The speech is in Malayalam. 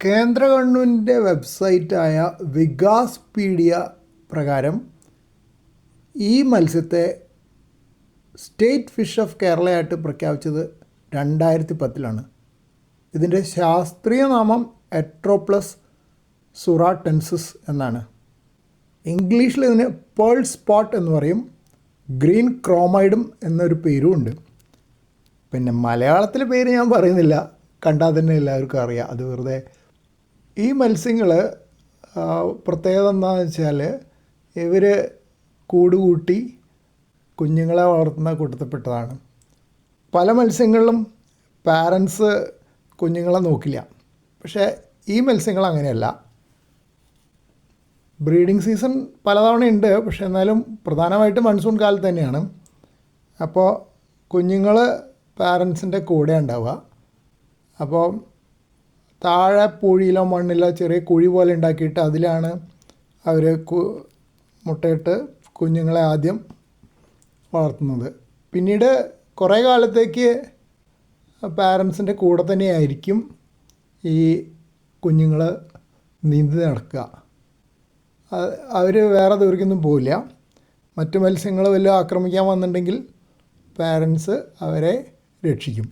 കേന്ദ്ര ഗവൺമെൻറ്റിൻ്റെ വെബ്സൈറ്റായ വികാസ്പീഡിയ പ്രകാരം ഈ മത്സ്യത്തെ സ്റ്റേറ്റ് ഫിഷ് ഓഫ് കേരളയായിട്ട് പ്രഖ്യാപിച്ചത് 2010 ഇതിൻ്റെ ശാസ്ത്രീയ നാമം എട്രോപ്ലസ് സുറാടെൻസിസ് എന്നാണ്. ഇംഗ്ലീഷിൽ ഇതിന് പേൾ സ്പോട്ട് എന്ന് പറയും. ഗ്രീൻ ക്രോമൈഡും എന്നൊരു പേരും ഉണ്ട്. പിന്നെ മലയാളത്തിലെ പേര് ഞാൻ പറയുന്നില്ല, കണ്ടാൽ തന്നെ എല്ലാവർക്കും അറിയാം. അത് വെറുതെ. ഈ മത്സ്യങ്ങൾ പ്രത്യേകത എന്താണെന്ന് വെച്ചാൽ ഇവർ കൂടുകൂട്ടി കുഞ്ഞുങ്ങളെ വളർത്തുന്ന കൂട്ടത്തിൽപ്പെട്ടതാണ്. പല മത്സ്യങ്ങളിലും പാരൻസ് കുഞ്ഞുങ്ങളെ നോക്കില്ല. പക്ഷേ ഈ മത്സ്യങ്ങൾ അങ്ങനെയല്ല. ബ്രീഡിംഗ് സീസൺ പലതവണയുണ്ട്, പക്ഷേ എന്നാലും പ്രധാനമായിട്ടും മൺസൂൺ കാലത്ത് തന്നെയാണ്. അപ്പോൾ കുഞ്ഞുങ്ങൾ പാരൻസിൻ്റെ കൂടെ ഉണ്ടാവുക. അപ്പോൾ താഴെ പൂഴിയിലോ മണ്ണിലോ ചെറിയ കുഴി പോലെ ഉണ്ടാക്കിയിട്ട് അതിലാണ് അവർ മുട്ടയിട്ട് കുഞ്ഞുങ്ങളെ ആദ്യം വളർത്തുന്നത്. പിന്നീട് കുറേ കാലത്തേക്ക് പാരൻസിൻ്റെ കൂടെ തന്നെയായിരിക്കും ഈ കുഞ്ഞുങ്ങൾ നീന്തി നടക്കുക. അവർ വേറെ ദൂരേക്കൊന്നും പോവില്ല. മറ്റു മത്സ്യങ്ങൾ വല്ലതും ആക്രമിക്കാൻ വന്നിട്ടുണ്ടെങ്കിൽ പാരൻസ് അവരെ രക്ഷിക്കും.